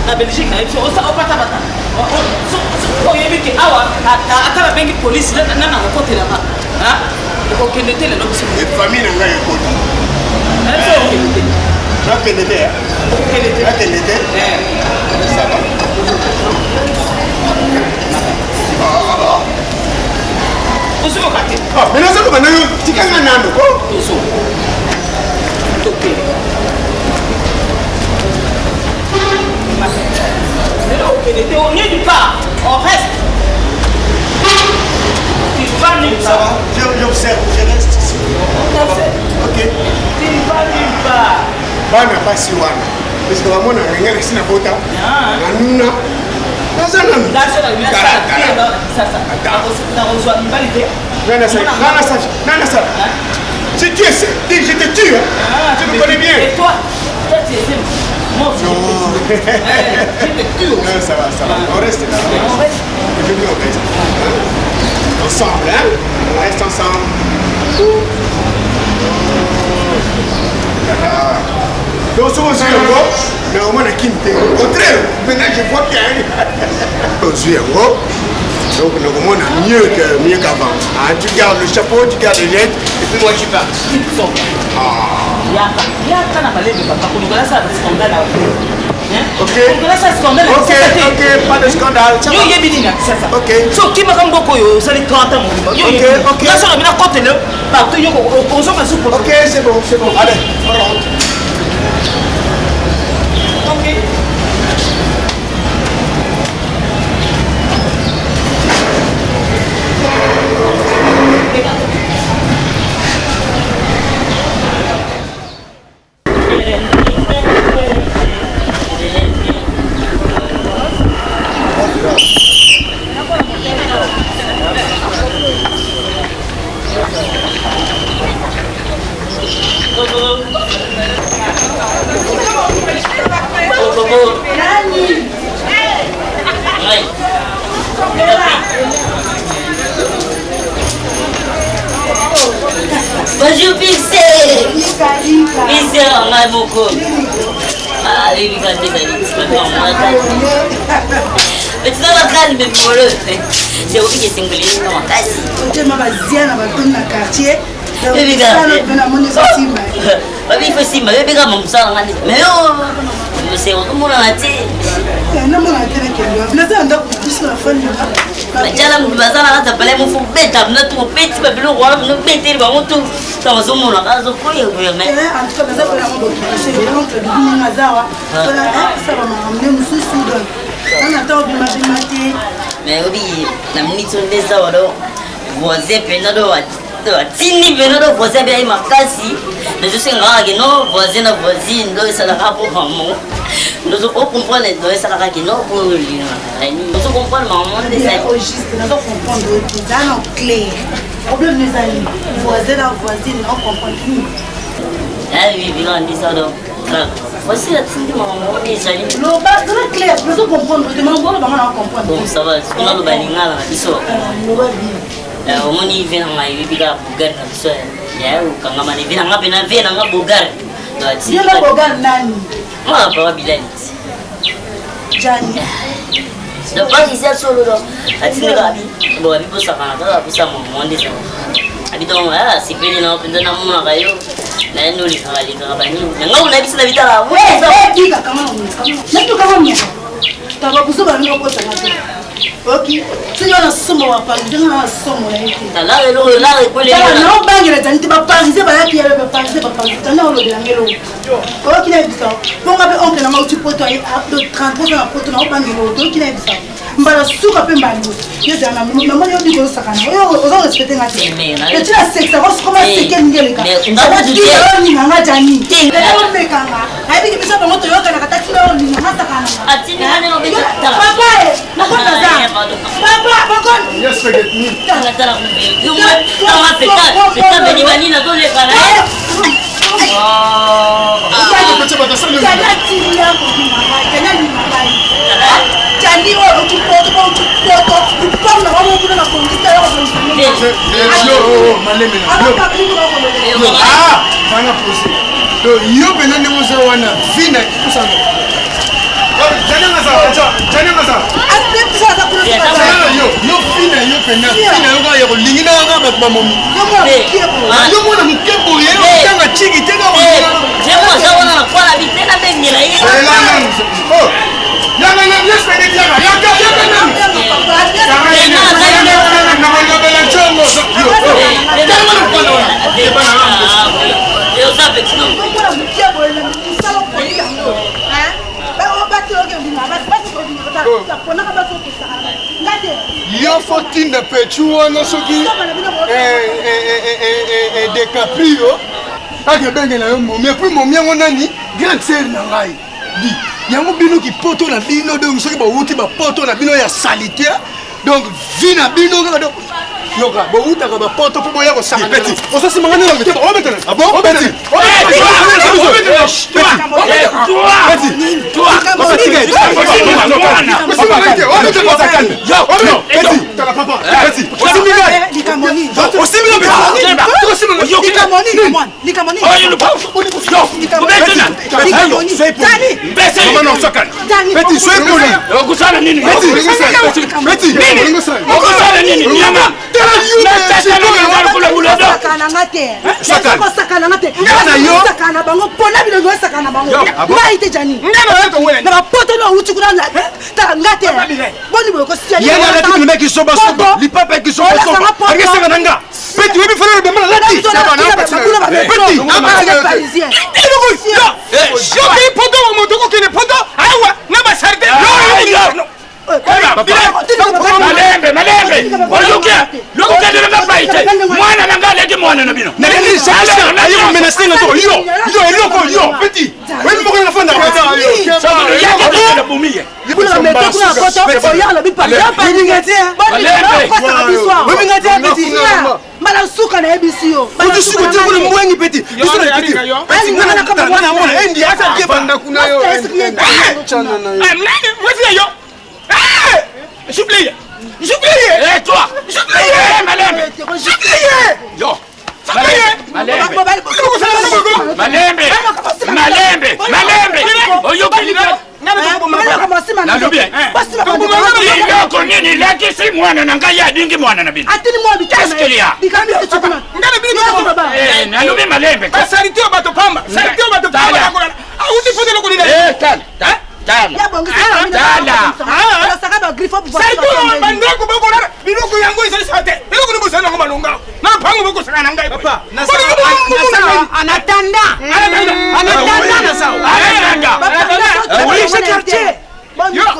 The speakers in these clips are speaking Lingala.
La Belgique, police, on est du part, on reste. Tu vas nulle part. J'observe, je reste ici. Ok. Tu vas nulle part. Bana pas si wana. Parce que vraiment on a rien ici na bota. Anuna. Si tu es, je te tue. Tu me connais bien. Et toi tu es moi aussi. Je te tue. Non, ça va. On reste là. Aujourd'hui, on reste. Ensemble, hein? On reste ensemble. Donc, si on se voit, mais au moins, on a quitté. Au contraire, maintenant, je vois qu'il y a un. On se voit. Donc, on a mieux qu'avant. Tu gardes le chapeau, tu gardes les lettres, et puis moi, tu pars. Ok, pas de scandale. Ok, c'est bon. Allez, on rentre. Bonjour Pixel. Pixel, on a beaucoup. Ah, oui, quand tu es mais tu dois calme, mais pour le fait. C'est aussi qui est singulier, comme un casse. Tu es ma bazienne à dans le quartier. Il faut aussi, mais il faut aussi, mais c'est au monde entier. Non, mon antenne qui est là. Nous avons plus la fin de la. Mais tiens, nous allons à la palais, mon fou bête, notre petit peuple, nous bêter, nous tout. Dans un monde, on a un peu de mais. En tout cas, nous avons un oncle de Mazawa. Ça va m'amener une sous-soude. On attend de mathématiques. Mais oui, la minute des heures, voisin, pénado, tini pénado, voisin, bien, ma casse. Mais je sais que non, voisin, voisine, donc ça n'a pas pour maman. Nous comprenons les ça n'a pas pour lui. Nous comprenons maman des amis. Nous comprenons les amis en clair. Problème des amis. Voisin, la voisine, on comprend tout. Ah oui, bien, on dit ça donc. Voici la petite maman des amis. Le bas, c'est clair. Nous comprenons. Nous demandons comment on comprend. Bon, ça va. On a le balinga là, ils sont. Au moins, il vient à y vivre à Bougar. Il y a où quand on vient à Bougar. Il y a Bougar Nani. Ah, pas Bilal. Jani. Donc pas ici à solo donc. Atine ka abi. Bon abi posa kana ka posa mo monde ça. Abi donc ah c'est que non pendant na mo kayo. Na ndo li ka bani. Ngau na bisina bitala. Diga kama natu kama mnya. Taba kusuba ndio kwa sana. Okay. Sio na somo wa panga na somo la hivi. La ko le. Na bangira tanti ba panga ba yaki ya ba panga ba panga. Tana lo de ngelo. Okay na bisa. Bonga be onke na mauti poto ai do 30 na poto na bangiro. Okay na bisa. Mbala suka pe mbali. Yo dana mama yo digo sakana. Yo ozo respecter ngati. Et tu as sexe ko comment c'est quel ngelo ka. Ndaba dia ni nganga jani. Yo mekanga. Ai bi bisa ba moto yo kana kata kilo ni nganga sakana. Atine ane obeta. Papa, nakona za. Papa, bakon. Yes, forget me. Tara kumbe. Yo ma peta beni bani na dole kana. Yo faut-il ne peut tuer nos soki de caprio. Ake benga na yo mais puis mon miango nani grande sœur na ngai. Di yango bino ki poto na bino donc soki ba wuti ba poto na bino ya salité. Donc vina bino ka do yoka bo wuta ka ba poto po boya ko sanga. Petit. Osa si mangani na meteba. O metena. Ah bon? Petit.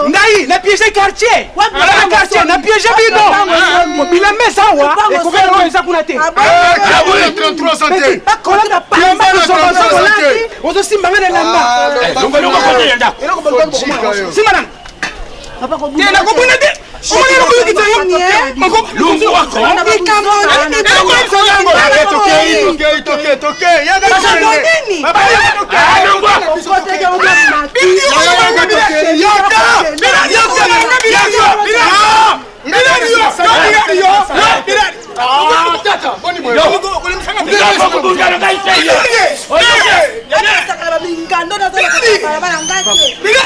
Ndai, na piège quartier. Na quartier, na piège bino. Bila mesa wa, e ko vero esa kunate. Ah oui, 33 santé. Ba kola da pa ma ko so santé. Ozo simbanga na lamba. Lunga ko yenda. Simana. Papa ko buna. Tena ko buna de. Omoni ko yuki tayo. Mako lungu wako. Toke. Ya ga nini? Baba lungu wako.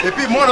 Et puis moi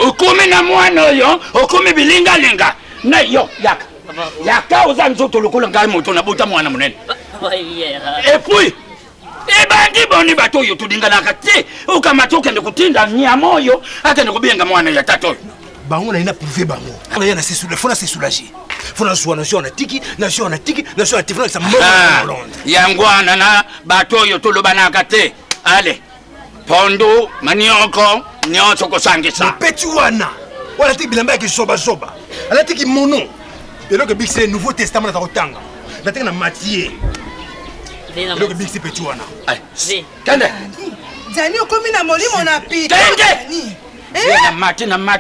Ukumi na mwana yo, ukumi bilinga linga. Na yo, yaka. Yaka uza nzoto lokola ngai moto na bota mwana munene. Et puis, ebandi boni bato yo tudingalaka te. Ukamatoka ndi kutinda nyama oyo, ata ndikubenga mwana ya tato. Bango na ina prouver bango. On a se soulager, faut se soulager. Faut na soa nation na tiki, nation na tifona sa mort en Hollande. Yangwana na bato yo tolobanaka te. Allez. Pondo, manioko, nyonso kosangisa. Petit wana. Wala tiki bilamba ki soba. Ala tiki mono. Pelo que bixé Nouveau Testament na rotanga. Na tiki na Matthieu. Pelo que bixé petit wana. Ay. Kende. Dani okomi na molimo na pika. Kende. Na mati naza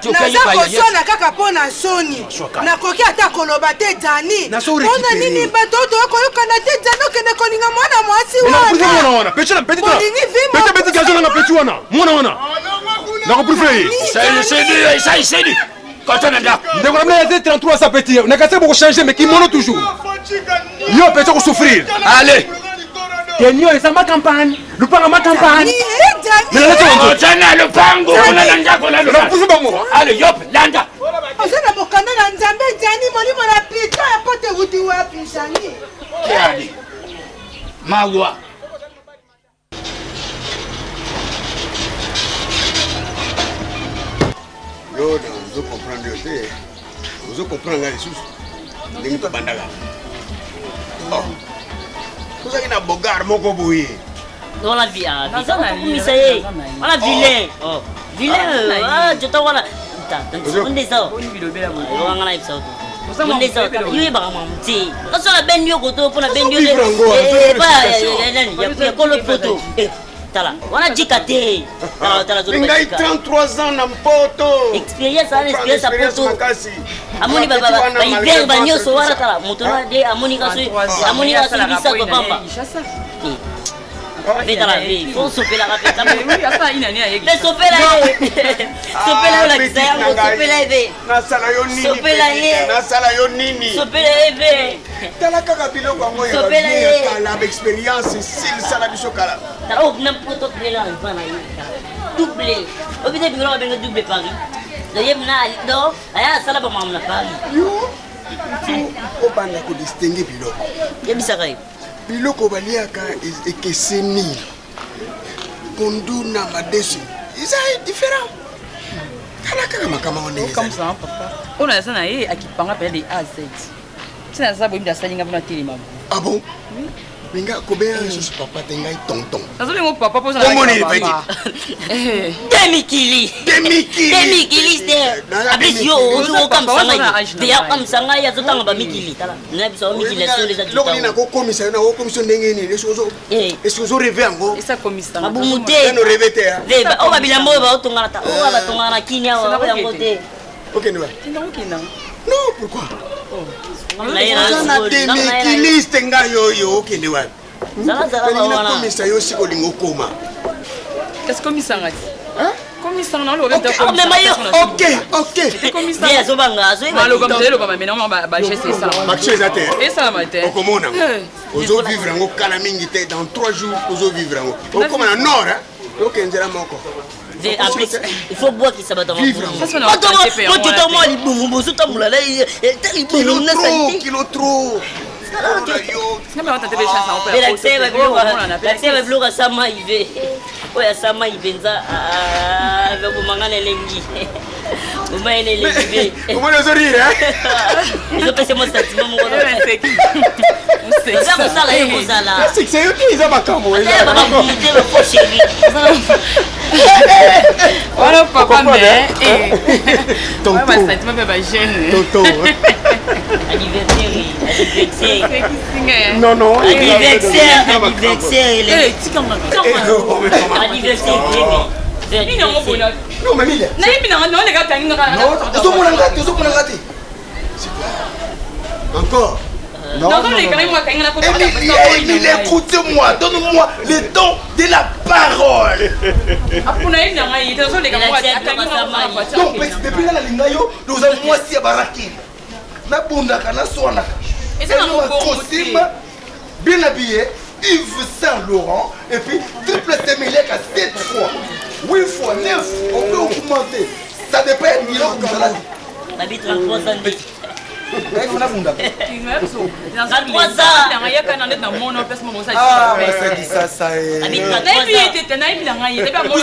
kosona kaka mpo na soni nakoki ata koloba te Dani mpona nini bato tokoyokana te Dani okende kolinga mwana mwasi wanasaisedi ndeko na mna yaze 33 sa petit nakase boko changer mais kimono toujours yo petit ko souffrir allez Kenyo esamba campagne lupanga ma campagne Tana lupango kuna njako la lupango allez yop landa osana bokanda na nzambe Dani molimo na pita ya pote wuti wapi shani kiadi mawa yo na zo comprendre yo te zo comprendre les sous ndenge to bandaka ozaki na bogar moko boye Voilà bien, voilà vilain. Oh, vilain. Ah, je t'en voilà. On est ça. On a ça. On est ça. Il est vraiment petit. On s'en a ben yo koto pour la ben yo. Il y a quoi le photo? On a dit qu'até. Il a 33 ans dans poto. Expérience à poto. Amoni baba, il vient banyo so wala tala. Motona de amoni kaso bisa ko pamba. Il faut sauver la rapide. Mais sauver la biloko baliaka ekeseni pondu na madesu eza différent kala kaka makama onenge comme ça papa on a ça na ye akipanga pele de A à Z tina za bo imda salinga bona telema ah bon oui Minga combien je papa tengai tonton. Ça veut dire papa pose la question. Demikili c'est après yo on comme ça ya comme ça ya zotanga ba mikili tala na biso mikili so les adultes. Lokoni na ko commission na ko commission ndenge ni les choses. Est-ce que vous rêvez encore? Et ça commission. Abumuté. No rêvez hein. Veba o babila mo ba otongana ta o ba tongana kinya o ya ngote. OK nous va. Non, pourquoi? Na demikiliste ngayo yo okende wapi? Zala wana. Komisa yo siko lingo koma. Qu'est-ce commissaire ngati? Hein? Commissaire na lo beta commissaire. OK. C'est commissaire. Bien so banga so. Malo comme ça lo ba mais non ba chez ça. Ba chez ça té. Et ça ma té. Okomona. Ozo vivre ngo kala mingi té dans 3 jours ozo vivre ngo. Okoma na nord hein. OK nzela moko. Il faut boire qui s'abat dans mon kilo trop. C'est pas on t'a téléchargé ça on peut. oyo asama ipenza akomangana elengi omayene elengi be omoni ozorire ezopesa mo sentiment moko oza kosala ye kozala succès yoki eza makambo bababilité bafo chéri wana papa me basentiment mpe bajeune non encore Émilie, écoutez-moi, donne-moi le temps de la parole. Donc, depuis la lingayo, nous avons moi si à Baraki. Na bundaka na soanaka. Costume bien habillé, Yves Saint Laurent, et puis triple sémilek à 7 fois, 8 fois, 9, on peut augmenter. Ça dépend de l'île où vous allez. La vie 33 ans. Vous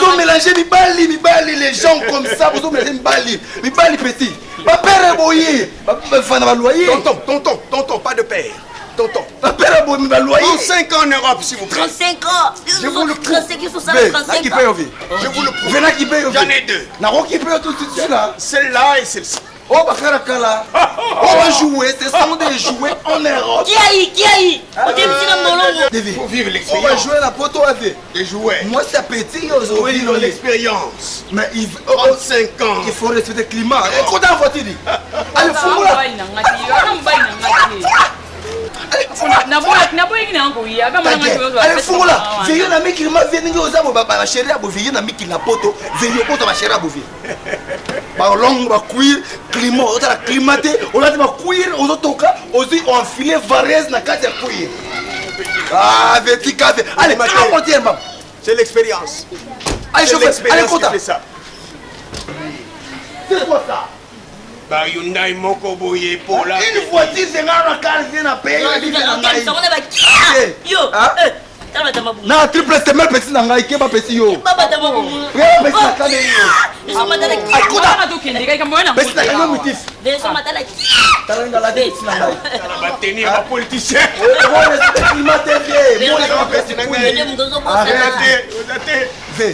ont mélangé Mibali, les gens comme ça, vous ont mélangé Mibali petit. Ma père est boyé, ma loyer. Tonton, pas de père. Tonton. Ma père est boyé, ma loyer. 35 ans en Europe, s'il vous plaît. 35 ans. Je vous le prouve. 35 ans. Je vous le prouve. Venez qui paye. J'en ai deux. Naro qui paye tout de suite là. Celle-là et celle-ci. Oh, Bakarakala. On va jouer, ce sont des jouets en Europe. Qui a eu Il faut vivre On va l'expérience. jouer la poteau avec. Des jouets. Moi, c'est petit, Il faut vivre l'expérience. mais 35 ans. il faut respecter le climat. Écoute, on va te dire. Allez, fous-moi là. Allez, fous-moi là. Veillez na miki ma venir aux abo ba chéri abo veillez na miki na poto. Veillez poto ba chéri abo veillez. Ba long ba cuir climat, on a climaté, on a ba cuir aux otoka, aussi on enfilé varese na carte cuir. Ah, petit café. Allez, on continue maman. C'est l'expérience. Allez, C'est chauffeur, allez, l'expérience qui content. fait ça. C'est quoi ça? Bah, Hyundai Moko Boye pour la. Une voiture, c'est un car, vient à payer. Yo, Na triple semelle petit na ngai keba petit yo. baba tamo Keba petit na kane yo. Ils sont matala qui Petit na kane mutif. Ils sont matala qui Talanga la tête na ngai. Ça va tenir un politicien. Bon respect climat TV. Bon respect petit na ngai. Arrêtez. Ve.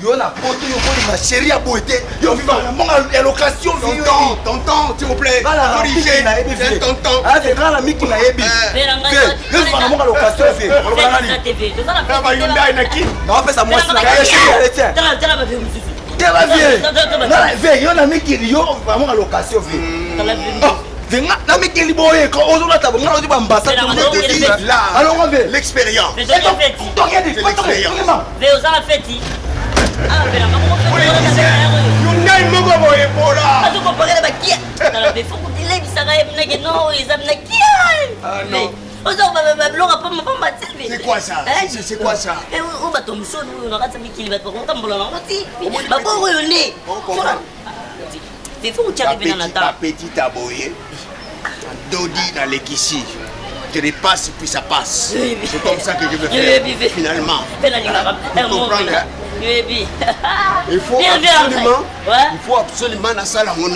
Yo na poto yo ko ma chérie a boité. Yo viva mon allocation vie. Tonton, s'il vous plaît. Corrigez. C'est tonton. Ah, c'est quand la miki na yebi. Ve. Yo viva mon allocation vie. Ça va Hyundai Naki. Na pesa moi si na ngai chérie tiens. Keba vie. Na ve yo na miki yo viva mon allocation vie. Venga na miki liboye ko ozola tabo ngalo di bambasa to de là. Alors on veut L'expérience. Hyundai Moko Boye pour la. C'est quoi ça? C'est quoi ça? Petit aboyé, Dodi dans l'équici. Je repasse puis ça passe. C'est comme ça que je veux faire. Finalement. Vous comprenez? Il faut absolument la salle à mon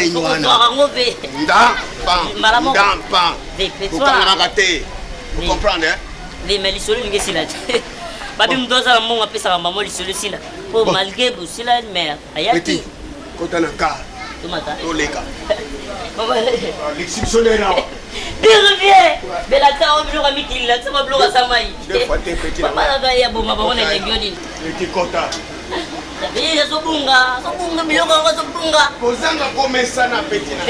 vous comprenez? Mais lisolo lingi sila. Babi mdoza mongo apesa mama lisolo sila. Po malgré busila mais ayaki. Petit. Quand on a car. Tomata. Oleka. L'exceptionnel là. Bien. Bela ta oblo ka mikili la sama bloga samai. Deux fois t'es petit. Papa la ya bo mama ona legioni. Petit kota. Bien azobunga milonga azobunga. Kozanga komesa na petit na.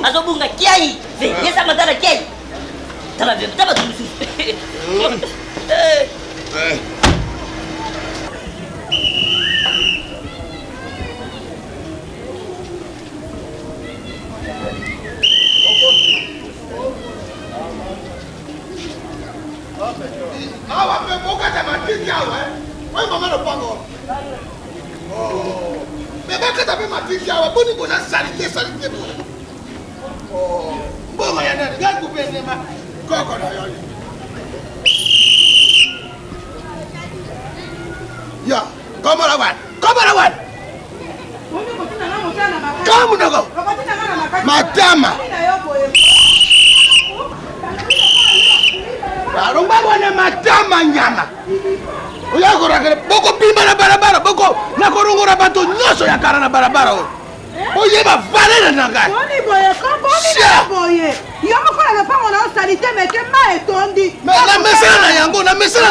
Azobunga kiai. Yesa matala kiai. Tala bien, tala tout. Ah, va faire beaucoup de matériel, ouais. Oui, maman le pango. Oh. Mais quand tu as fait matériel, ouais, bonne bonne salité. Oh. Bon, regarde vous pouvez ma. Coco là. Ya. Comment la wana? Comment la wana? Comment noko? Matama. Aromba wana matama nyama. Oya korakere boko pimba na barabara boko na korongora bato nyoso ya kara na barabara o. Oye ba valera na ngai. Boni boye ko boye. Yo mo kola na pango na salite meke ma etondi. Na mesela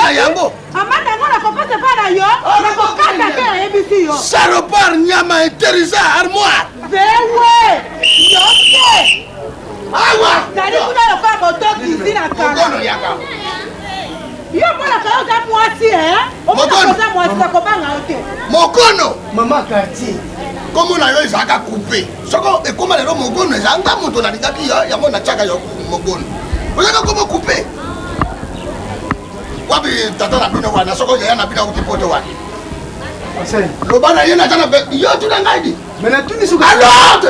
na yango. Amanda ngona ko pese pa na yo. Na ko kata ke ebisi yo. Saropar nyama interisa armoire. Bewe. Yo ke. Awa. Tani kuna lo kwa moto kizina kala. Mokono yaka. Yo mwana kayo za mwasi Omuka koza mwasi za kobanga ote. Mokono. Mama Kati. Comme on a eu ça coupé. Soko et comment les mogono ça anga moto na ligaki ya mona chaka yo mogono. Vous avez comment couper? Wabi tata na bino wana soko ya na bino utipoto wana. Asante. Lobana yena tana yo tu na ngaidi. Mais tout ni suka. Alors.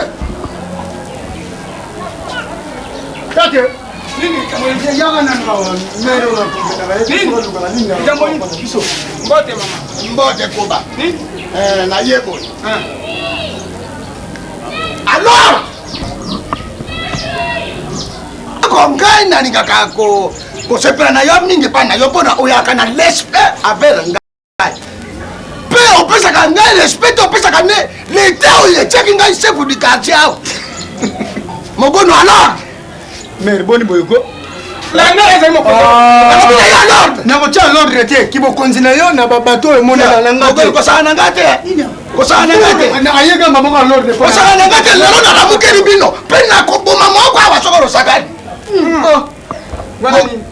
Tate. Nini kama yaga na ngawa mero na kumbena. Nini? Jambo ni kiso. Mbote mama. Mbote koba. Nini? Na yebo. Alors kongai nani kakako ko sepela na yo mingi pa na yo pona oyaka na respect avec ngai pe opesa ka ngai respect opesa ka ne l'état oye cheki ngai chef du quartier mogono alors Mais boni boyoko la ngai ezali moko na ko tia l'ordre te ki bo konzina yo na babato e mona na ngate ko sa na ngate ko sa na ngate na ayega mama ko l'ordre ko sa na ngate lelo na la mukeri bino pe na ko boma moko awa sokolo sakani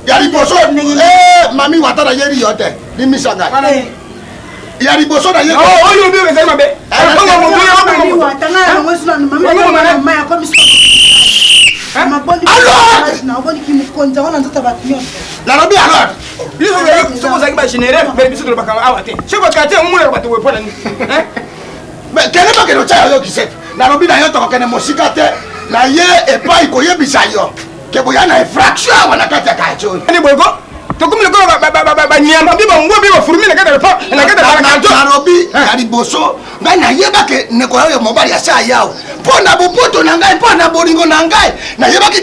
yari boso mami watara yeri yote limisanga yari boso na yeri oyo bi bezali mabe ko mo mo yo ko watanga na ngwesu na mama mama ya komiso alors na oboni ki mukonza wana nzota batyo Nalobi alors biso yo soko zaki ba générer ba biso to bakanga awate cheko kate mo mo bato we pona ni mais kene ba keno cha yo kiset nalobi na yo to kene mosika te na ye epai ko yebisa yo ke boya na infraction wana kata ka cho ni boyko to kumile ko ba nyamba bi ba ngwo bi ba furumi na kata pa na kata ba ka nalobi yari boso ngai na yeba ke ne ko yo mobali ya sa yao pona bopoto na ngai pona bolingo na ngai na yeba ke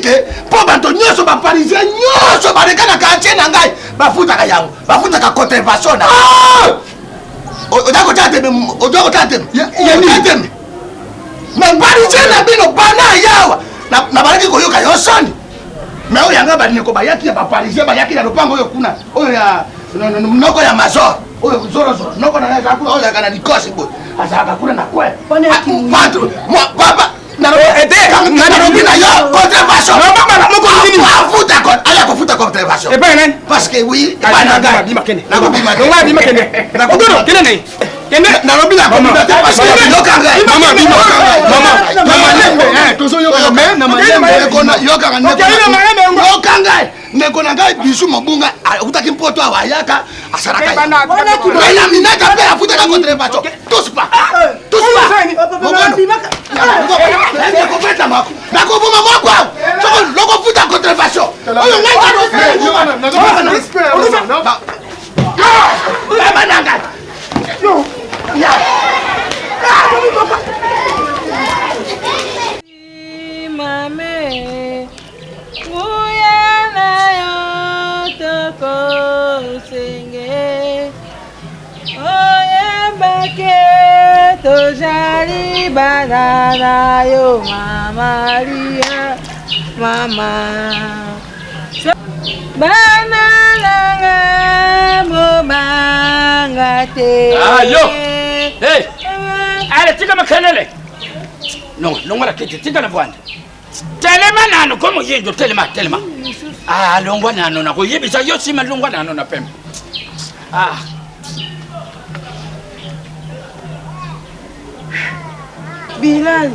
po banto nyoso ba parisien nyoso ba rekana ka tie na ngai bafuta ka yango bafuta ka contravention na odako tate ya ni tate na parisien na bino bana yawa na baraki ko yoka yo soni mais oyo yanga bani ko bayaki ya ba parisien bayaki na lopango oyo kuna oyo ya noko ya mazor oyo zoro noko na ngai kuna oyo kana dikosi bo azaka kuna na kwe watu papa na robi na yo contravention afuta ko ala ko futa contravention e pa nani parce que oui bana ga bi makene na ko bi makene na bi makene na ko do kene nei kende na robi na ko parce que yo kanga mama bi mama tozo yo me na malembe ko na yo kanga yo kanga neko na ngai bisu mobunga utaki mpoto awayaka asaraka ya minaka pe afuta ka contravention tous pas ko peta mako na ko boma mako soko loko futa contravention oyo ngai na respect bananga yo ya mame uya na yo toko senge oye bake to jari banana yo mama ria mama banana mo mangate ayo hey ale tika makanele no ngora kete tika na bwanda telema nano komo yendo telema longwa nano na kuyebisa yo sima longwa nano na pembe Bilal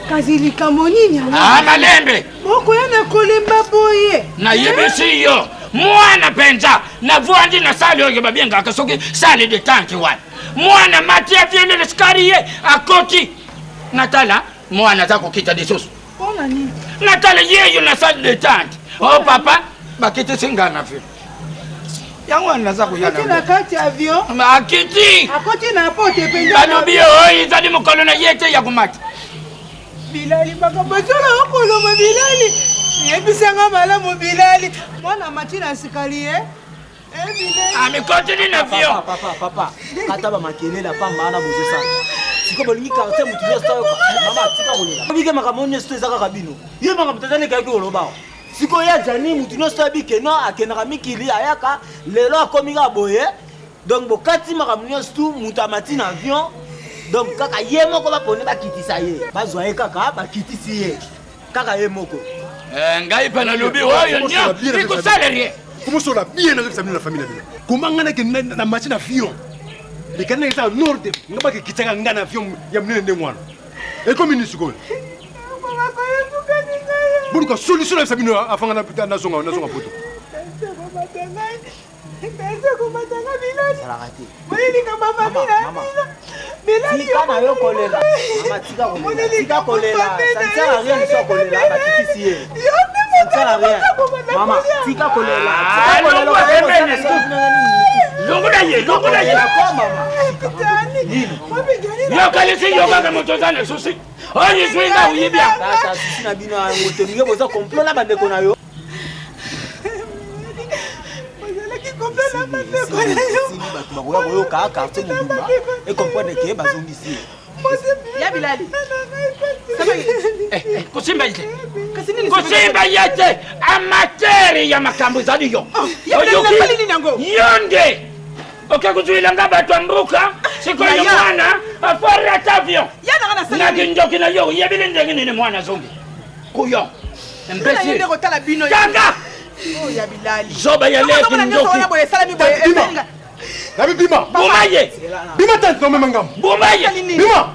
kazi likambo nini malembe moko yana kolemba boye na yebisi yo mwana penza na vuandi na sali oyo babenga akasoki sali de tanki wana mwana matia viende le skariye akoti natala mwana zako kita de soso ona nini natala yeyo na sali de tanki oh papa bakite singana fi yango anaza koyana na kati avion makiti akoti na pote penza balobi oyo ezali mokolo na ye te ya komata Bilali makambo solo okoloba Bilali yebisanga malamu Bilali mwana matina sikali Bilali amikotini na avion papa kata ba makelela pamba na bozosa siko bolingi quartier mutu ya sta mama tika kolela bige makambo nyesto ezaka kabino ye makambo tazane kaki koloba siko ya jani mutu no sta bike no akenaka mikili ayaka lelo akomika boye donc bokati makambo nyesto mutu amati na avion donc kaka ye moko bapone bakitisa ye bazwa ye kaka bakitisi ye kaka ye moko ngai pa nalobi oyo nyo ikosala rien comment ça la bien avec la famille là comment ngana ke na machine avion les canaux ça nord ngaba ke kitaka ngana avion ya mnene ndengwana et comme une seconde Buruka solution la famille afanga na zonga poto Bilali kana yo kolela mama tika kolela ça ne sert à rien de se kolela bakitisi ye ça ne sert à rien mama tika kolela longola ye yo kalisi yo kaka moto zana susi oyi swinga uyibia tata susi na bino moto ninge boza complot na bandeko na yo et comprendre que bazongisi ya Bilali kusimba yete amateri ya makambo zali yo yonde okekuzuilanga bato mbuka sikoyo mwana afari ata avion nakinjoki na yo yebili ndenge nini mwana zombi kuyo imbécile kanga ya Bilali zoba ya leki njoki Nabi bima bumaye bima tante no memangam bumaye bima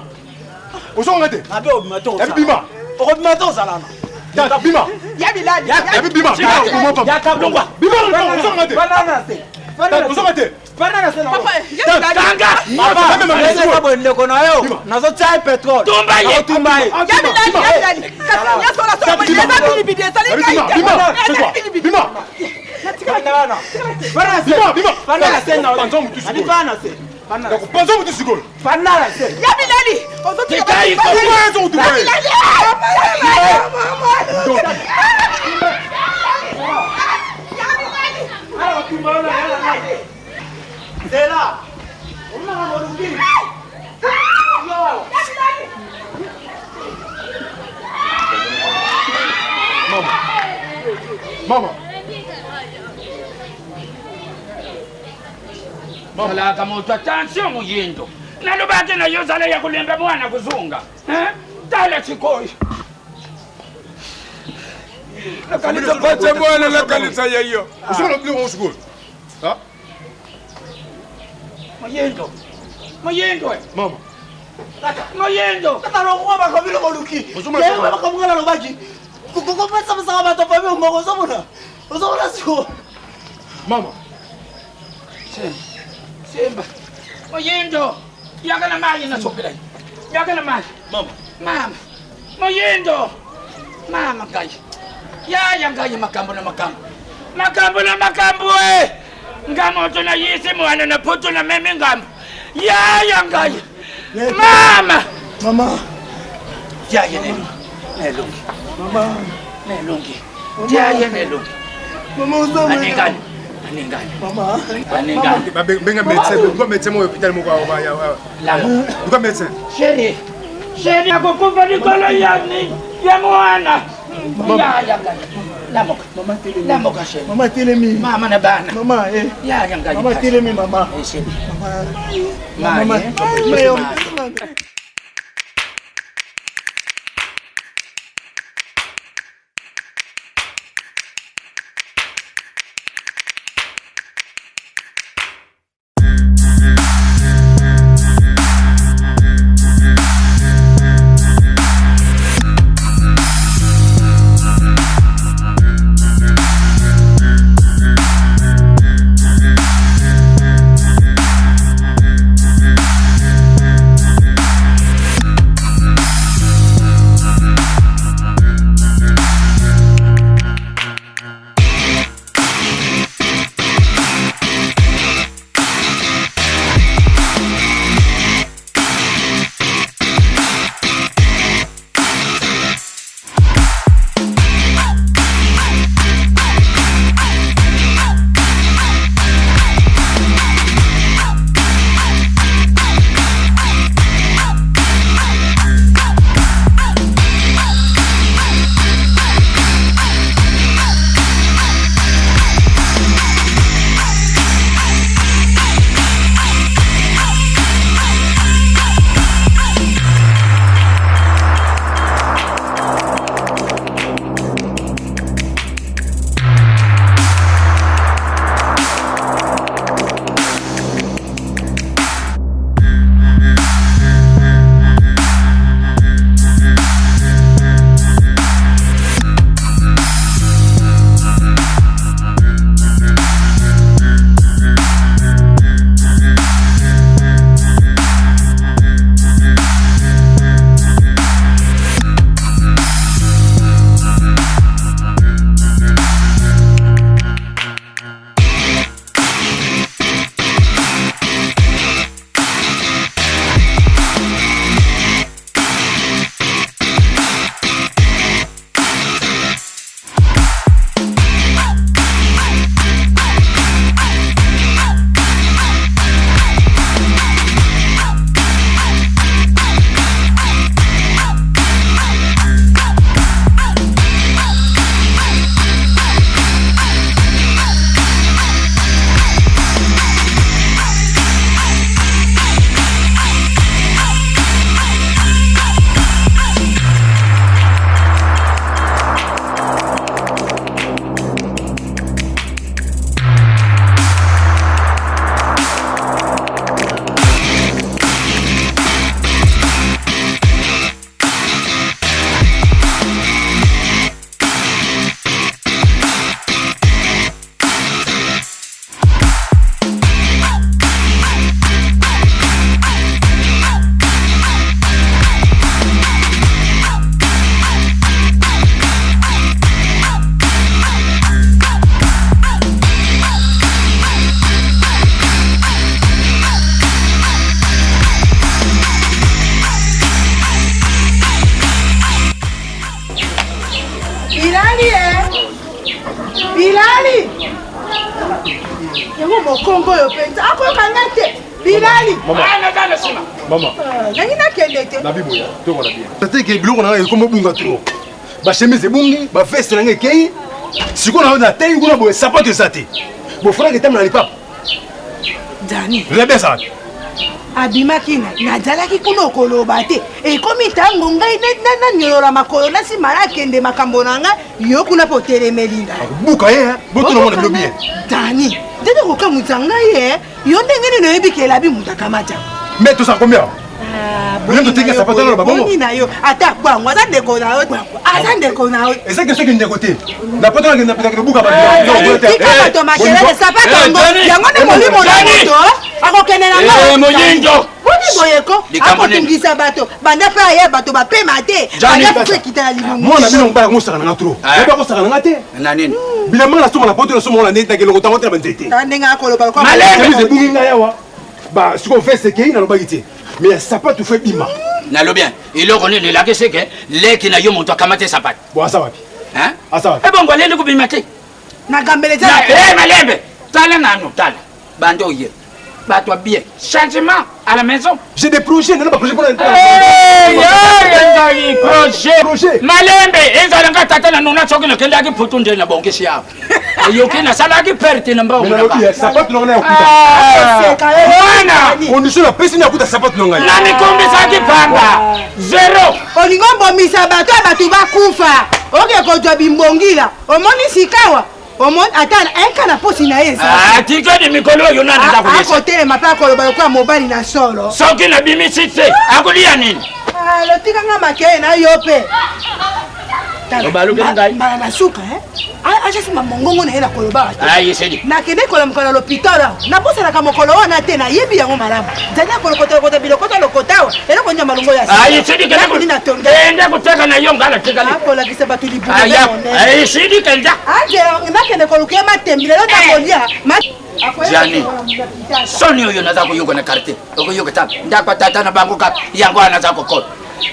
osongate nabe obimato Nabi bima obimato salana tante bima ya Bilali Nabi bima yakabungwa bima osongate osongate Panana sena papa kanga papa ndeko na yo nazo chai petrol tumbaye tumbaye ya Bilali ya sola sola ya bilibidi sali bima panana sena ani pana se panzo mutu sikolo panana se ya Bilali ozotika Tikai ko panzo mutu bae Zela ona ngorudi yo mama malaka moto attention muyindo nalobake na yo zala ya kulemba mwana kuzunga tala chikoyi lakalisa pacha mwana lakalisa yeyo osongala bilo osikolo ha Moyendo mama moyendo kata rongo bakabilo koluki ye bakamungala lobaki kuko pesa msaka bato pa be ngoko zobona siko mama Simba moyendo yakana maji na sopela yakana maji mama moyendo mama kai ya ngai makambo na makambo ngamoto na yisi mwana na puto na meme ngambo ya ngai mama ya nelungi ya nelungi mama uzama aningani mama benga médecin mo hôpital mo kwa ya la médecin chéri akokufa likolo ya mwana ya ngai Lamoka chéri. Mama telemi. Mama na bana. Mama Ya ngai. Mama telemi mama. Chéri. Mama. nkombo yo penza akokanga te bilali Maman. nangi nakende te Na biboya, tokola bien. Tete ke biloko na ngai kombo bunga trop. Ba chemise bungi, ba veste na ngai kei. Siko na na tayi kuna bo sapato sate. Bo fera ke tamna lipa. Dani. Rebe ça. Abimaki nazalaki kuna okoloba te ekomi ntango ngai nanyolola makolo nasima nakende makambo na ngai yo kuna po telemelinga buka ye boto na mona bilo bien Dani ndenge kokamwisa ngai ye yo ndenge nini oyebi ke elabi mutu akamata mais tout ça combien boni na yo ata bwangu aza ndeko na yo aza ndeko na yo ezaki soki ndeko te na poto nakende napetaki buka tika bato makelele sapato yango nde molimo na moto akokende na moyinjo boni boyeko akotungisa bato banda mpe aye bato bapema te banda fufu ekita na libumu mwana bino mobala kosaka na nga tro oba kosaka na nga te bilamba na soma na poto na soma na ndenge takeloko tango te na banzete ndenge akoloba malenge ebungi ngai awa sikoyo veste kei nalobaki te mais sapato fo ebima nalobi eloko nini elakisi ke leki na yo moto akamate sapato bo asa wapi ebongo aleli kobima te nagambele malembe tala nano tala bande oye bato bien changement à la maison j'ai des projets nalo baprojet mpona projet malembe ezalanga tata na nona soki nakendaki putu nde na bongisi yawo eyoki nasalaki perte na mbasapato nanga nayakuta condition napesi nayakuta sapato na ngai namikombisaki pamba zero olingo mbomisa bato ya bato bakufa oke kozwa bimbongila omoni sikawa omoni ata eka na posi na ye tikadi mikolo oyo nani akotelema mpe akoloba lokola mobali na solo soki nabimisi te akolia nini lotikanga makeye na yo mpe mbala na suka azasima mongongo na ye na koloba nakende kolamuka na lopitala nabosanaka mokolo wana te nayebi yango malamu zali akolokotalokota bilokota lokotawa eloko nya malongo ya ende kuteka na yo ngala tikali akolakisa bato libuayisidikenda nakende kolukia matembi lelo takolia jani soni oyo naza koyoka na karte okoyoka ta ndakwatata na bango kapa yango anaza kokola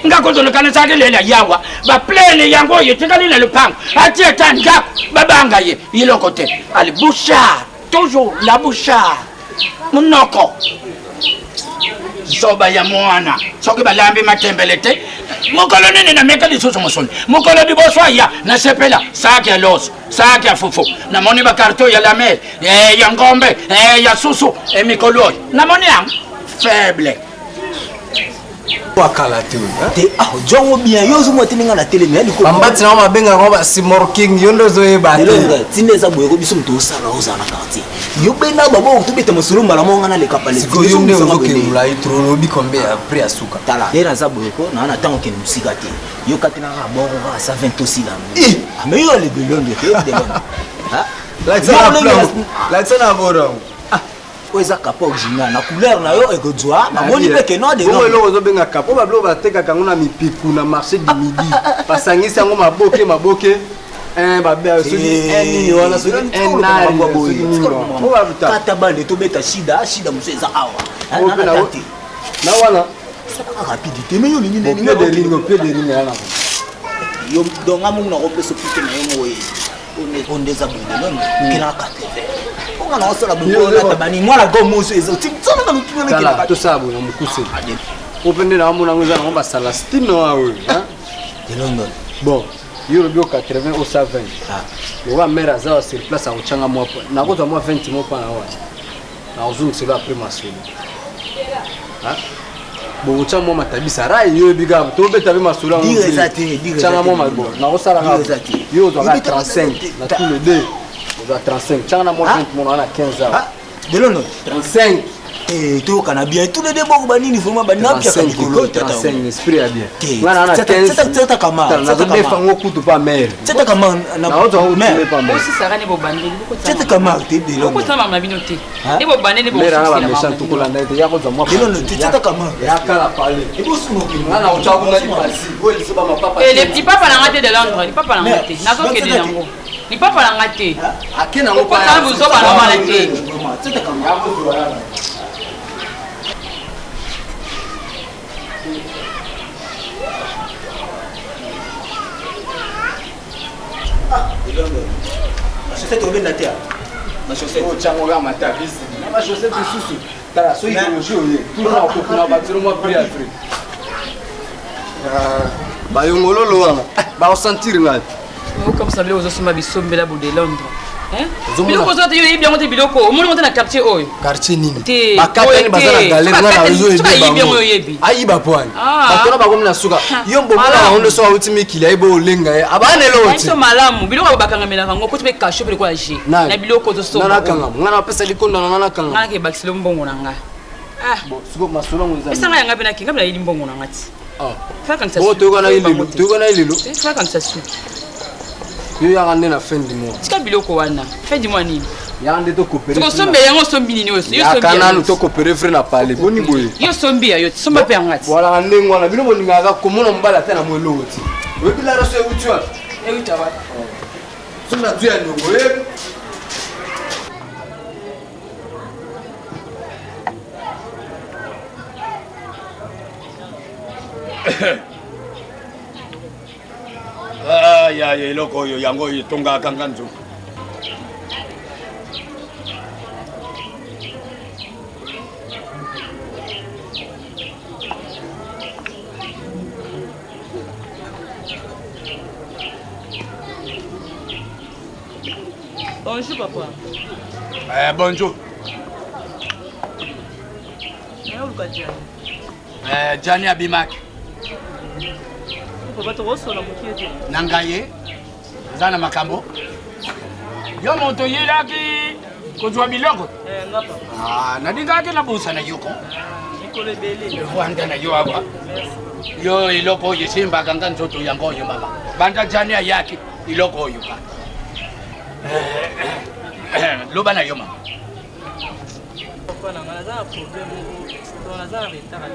ngakotolekana saki lela yawa baplene yango oyo tikali na lupango atie ta ndako babanga ye iloko te ali bouchard toujours la bouchard munoko zoba ya mwana soki balambi matembele te mokolo nini nameka lisusu mosoni mokolo liboso aya nasepela saki ya loso saki ya fufu namoni bakarto ya lamer ya ngombe ya susu emikolo oyo namoni yango faible wakala te jongo bien yo zo moteninga na tele mais liko bambati na mabenga ngo ba simorking yo ndo zo yeba te tineza boye ko biso mto sala ozana quartier yo bena babo to beta musulu mala monga na le kapale ko yo nde zo ke mula itro lobi kombe après asuka tala era za boye ko na na tango ke musika te yo katina ka bongo ka sa 20 aussi là mais yo le belon de te la tsana bora oza kapo jinga na couleur na yo ekozwa mamoni peke no de no eloko ozobenga kapo bablo batekaka yango na mipiku na marché du midi basangisi yango maboke babe soki wana kata bande tobeta shida mosu eza awa na wana rapidité mais yo lingi pie de ligne yana yo donga mungu na kopesa pite na yo moye ondeza bundelo kina 80 on a osala bongo na tabani mwana gomoso ezo tsana na lukina kala to sabu na mukuse opende na mwana ngoza na ba salastino awe de London bon yo bio 80 au 120 wa mera za sur place au changa mwa na ko mwa 20 mwa pa na wa na uzungu selo après masolo bo ucha mwa matabisa rai yo biga to beta be masolo ngo changa mwa mabo na ko sala yo to 35 na tout le deux on a 35 changa mwa 20 mwa na 15 ans de London 35 to kana bien tous les deux boko banini vraiment banapia ka nikolo 35 esprit ya bien wana na 15 tata kama na zo defa ngoku to pas mère tata kama na auto mère pas mère aussi ça rane bo bandeli tata kama te de London ko sama na bino te e bo bandeli bo mère na méchant to kolanda te ya ko za mwa de London tata kama ya kala parler e bo suno ki na ucha kuna ni basi bo ni soba mapapa et les petits papa na ngate de Londres ni papa na ngate na zo ke de nango ni papa na ngate akena ngo pa na buzo ba na mala te tata kama ya ko duara chaussette obenda te na chaussette o chango ga matabisi ba chaussette sous. Tala so idéologie tout le temps ko na bâtiment moi prix Afrique. Ba yongolo lo wana. Ba sentir nga. Comme ça les osoma bisombe la bout de Londres. Hein? Biloko zote yo yibia ngote biloko. Omoni ngote na quartier oyo. Quartier nini? Ba kapeni bazana galère na réseau yebi bango. Ayiba point. Batona ba komina suka. Yo mbomona na ondo so awuti mikili ayibo olenga e. Abane lo oti. Eso malamu. Biloko bakanga mena kango ko tipe kasho pe ko aje. Na biloko to so. Nana kanga. Ngana pesa likonda na nana kanga. Ngana ke bakisilo mbongo na nga. Bon, suko masolo nguzana. Esa nga yanga pe na kinga bila yili mbongo na ngati. Fa kan sa. Bo to kana ililo. To kana ililo. Fa kan sa su. Yo yangande na fin du mois. Tika biloko wana. Fin du mois nini? Yangande to coopérer. To sombe yango sombi nini oso. Yo sombi. Kana no to coopérer frère na parler. Boni boye. Yo sombi ya yo somba pe ngati. Wala ndengo wana bino boninga ga komona mbala tena mwelo oti. We bila raso eutwa. Eutawa. Sunda tu ya ndongo e. Ya eloko oyo yango itonga kanga nzu. Bonjour papa. Bonjour. Jani abimaki. Papa tokosola mokiete. Nangaye. Zana makambo. Yo moto yelaki kozwa biloko. Nga papa. Nadingaki na busa na yoko. Nikole bele. Wanda na yo aba. Yo iloko yesimba kanga nzoto yango yo baba. Banda jani yaki iloko yo ka. Loba na yo mama. Papa na ngana za problème. To na za retard.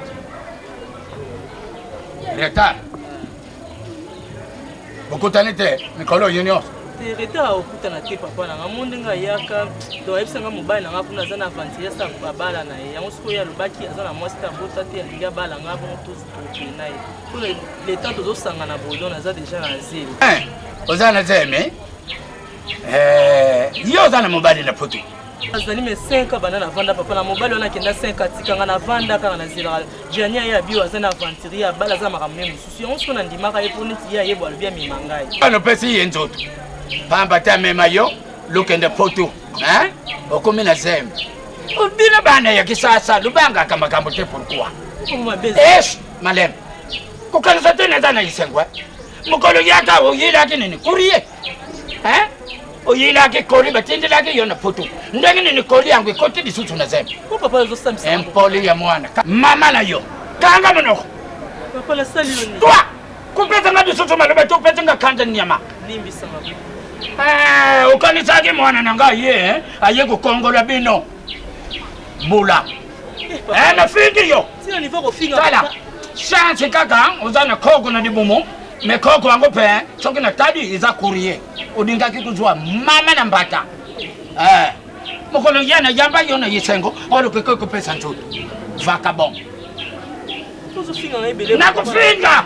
Retard. Bokutani te mikolo union. Te retard okutana te papa na ngamonde nga yaka to ebisa nga mobile nga kuna za na avantage sa babala na ye. Yango siko ya lobaki azana mwasi ta bota te ya bala nga bon tous to na ye. Pour le temps to sanga na bodo na za déjà na zero. Ozana zeme. Yo zana mobile na poto. Azali me 5 banana vanda papa na mobile wana kenda 5 atika na vanda kana na zira jania ya bio azana aventure ya bala za makamwe mususu on sona ndimaka eponiti ya yebo albia mimangai ano pesi yenzoto pamba ta mema yo look in the photo okome na zem ubina bana ya kisasa lubanga kama kambo te pourquoi malem kukanisa tena zana isengwa mukolo yaka uyila kinini kuriye oyila ke kori batindi lake yona photo ndenge ni kori yangu ikoti disutu na zeme papa zo samsa empoli ya mwana mama na yo kanga mnoko papa la sali yoni toi kupeta ngadi sutu malobe to peta ngakanda nyama limbi sama ukanisa ke mwana nanga ye aye ko kongola bino bula na findi yo sio ni voko finga kala chance kaka uzana koko na dibumo me koko wango pe soki na tadi iza courrier odinga kikuzwa mama na mbata mokolo yana yamba yona yisengo olo koko pesa ntutu vacabon tuzo finga na ibele na kufinga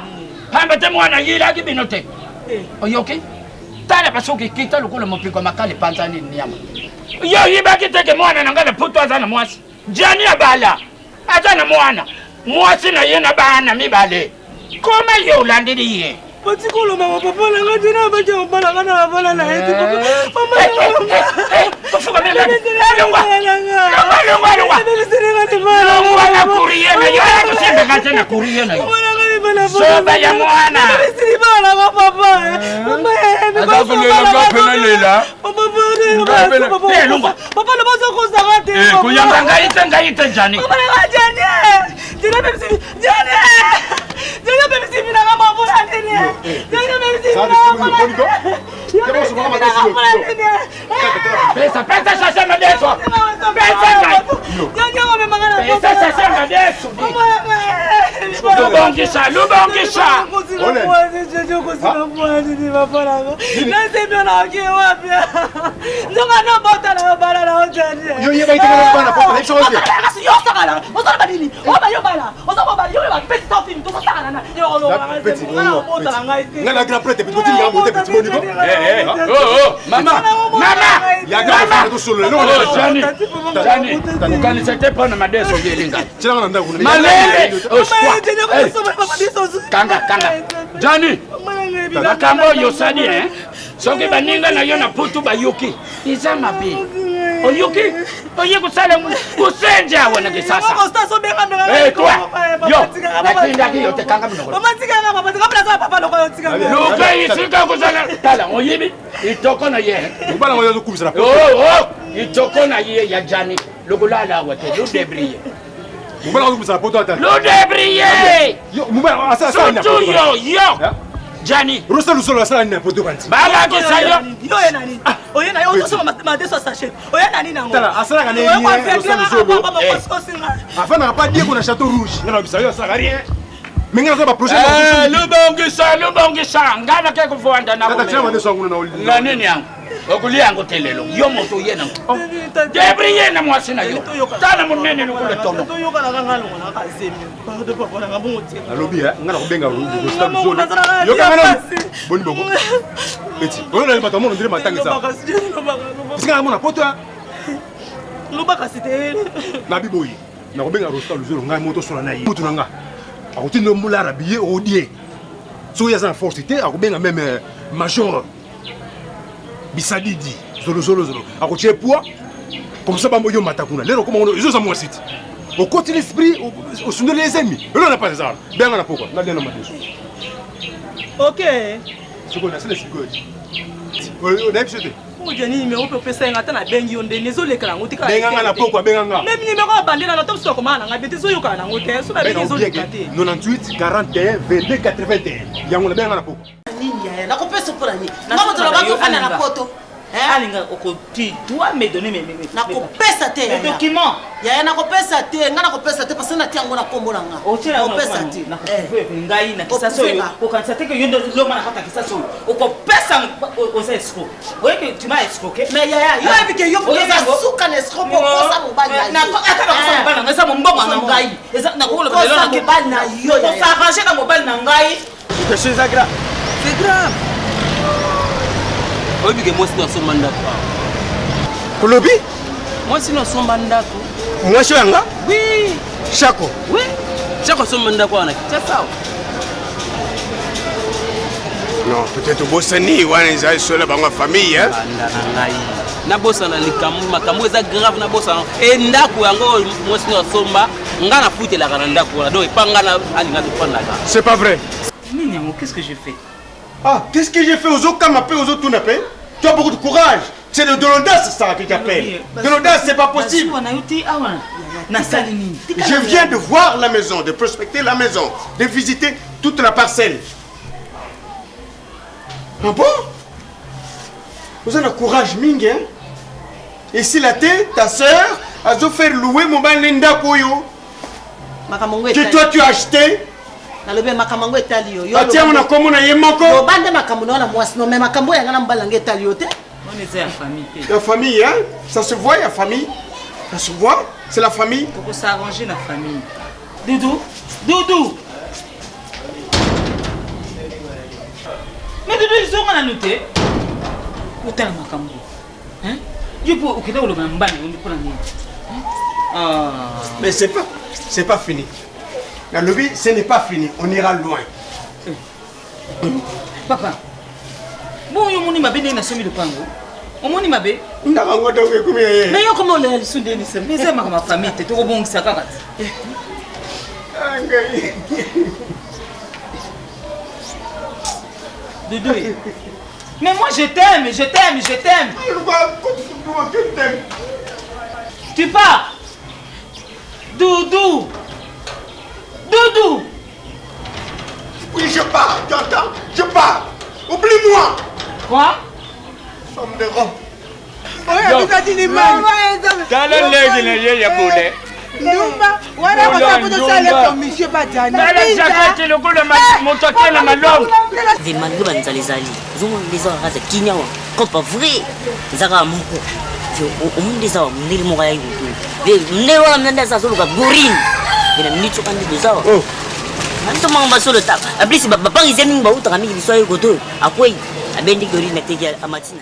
pamba te mwana yila kibinote oyoki tala basoki kita lokolo mopiko makale panzani nyama yo yiba kiteke mwana nangana puto azana mwasi jani abala azana mwana mwasi na yena bana mibale koma yo landiriye Patikolo mama papa na ngati na baje mbala ngana bala na heti papa mama kufuka mimi longwa kuriye na yo kusembe kati na kuriye na yo soba ya mwana bala papa mama azakulela ngapena lela papa le bazo ko zakate kuyanga ngaite jani papa na jani jani bebisi jani jani bebisi mina mama bora ndini Pesa sasa madeso. Pesa sasa madeso. Lubongisa. Kanga. Johnny. Makambo yosadi soki baninga na yo na putu bayuki. Iza mabe. Oyuki. Oye kusala kusenja wana kisasa. Toi. Yo. Nakinda ki yote kanga mnoko. Luka isika kusala. Tala oyibi. Itoko na ye. Ubala ngoyo kubisana. Itoko na ye ya Johnny. Lokulala wate lu debriye. Ubala ngoyo kubisana poto ata. Lu debriye. Yo, mubala asa na poto. Yo. Johnny. Rosa lusolo asa na poto kanti. Baba kisayo. Yo nani? Oye na yo so ma deso sachet. Oye nani nango? Tala asa na ne. Rosa lusolo. Afana pas dire qu'on a château rouge. Non bisayo asa rien. Menga za ba projet. Lubongisa. Ngana ke kufuanda na. Tata chama deso nguna na oli. Na nini yangu? Okuli yangu telelo. Yo moto yena. Debriye na mwasi na yo. Tala munene nukule tono. To yo kana ngalo ngona ka zemi. Ba de papa na ngabungu ti. Alobi ngana kubenga rubu ko sta lusolo. Yo kana boni bongo. Eti. Ono na bato mo ndire matangisa. Singa mona poto. Lubaka site. Na biboyi. Na kubenga rosta lusolo ngai moto sola na yi. Mutu nanga. Akutino mula rabie odie. So ya za force te akubenga même major. Bisadidi zolo akotie poids comme ça bambo yo matakuna lero comme on zo za moi site au côté l'esprit au sous les ennemis là on n'a pas des armes bien on a pourquoi là on a des choses OK ce qu'on a c'est les sigoji on a épisode Mujani me ope pesa ngata na bengi onde nezo lekala nguti ka benga na pourquoi benga même ni me ko bandela na top stock mana ngabeti zo yoka na ngote so na bengi zo lekate 98 41 22 81 yango na benga na pourquoi nini ya na kopesa pour nani ngabo to ba fana na poto alinga okoti doit me donner mes na kopesa te ya document ya na kopesa te ngana kopesa te parce na tiango na kombo na nga kopesa te na ngai na kisaso yo okanisa te ke yondo lo mana kata kisaso okopesa oza escroc oye que tu m'as escroqué mais ya yo evike yo suka na escroc pour kosa mobali na ata ba kosa mobali na ngasa mbongo na ngai eza na ko lo na mobali na yo ya on s'arranger na mobali na ngai c'est grave. C'est grave. Obi ke moi sino somba ndako. Kolobi? Moi sino somba ndako. Moi shanga? Oui. Chako? Oui. Chako somba ndako wana. C'est ça. Non, peut-être bosani wana isa sola bango famille hein. Na bosa na likambu makambo eza grave na bosa. E ndako yango moi sino somba ngana futela kana ndako wana. Donc epanga na alinga to prendre là. C'est pas vrai. Nini, qu'est-ce que j'ai fait? Ah, qu'est-ce que j'ai fait aux autres comme aux autres tout n'a pas? Tu as beaucoup de courage. C'est de l'audace ça que tu appelles. De l'audace, c'est pas possible. Je viens de voir la maison, de prospecter la maison, de visiter toute la parcelle. Ah bon? Vous avez le courage, Ming, hein? Et si la tête, ta soeur, a dû faire louer mon balinda koyo que toi tu as acheté. nalobe makamango etali yo atia mona komo na yemoko yo bande makambo na mwasi no mais makambo ya ngana mbalanga etali yo te on est en famille la famille hein ça se voit la famille ça se voit c'est la famille faut s'arranger la famille Doudou mais Doudou ils ont noté utala makambo hein yo pour ukida ulo mbana on pour nini mais c'est pas fini. La lobby, ce n'est pas fini, on ira loin. Papa, bon, yo moni mabe na somi le pango. On moni mabe. Ndarango donc combien? Mais yo comment le sunde ni se. Mais c'est ma famille, te to bon ça kaka. Doudou. Mais moi je t'aime. Tu pars. Doudou. Oui, je pars, tu entends? Je pars. Oublie-moi. Quoi? Femme de robe. Oh, tu as dit les mains. Kala legi na ye ya bole. Ndumba, wana kwa sababu ça les commissions pas Jani. La jaquette le goût de mon toqué la malongue. Des malgré banzalizali. Zongo les gens raza kinyawa. Comme pas vrai. Zaka moko. Au monde des hommes, ni le moral yutu. Ne wala mnanda sa solo ka gorine. Ina mnicho kandi dozawa. Anto mamba solo tap. Abli si baba parisien mingi ba uta kami liswa yuko to. Akwai abendi gorine na tege amatina.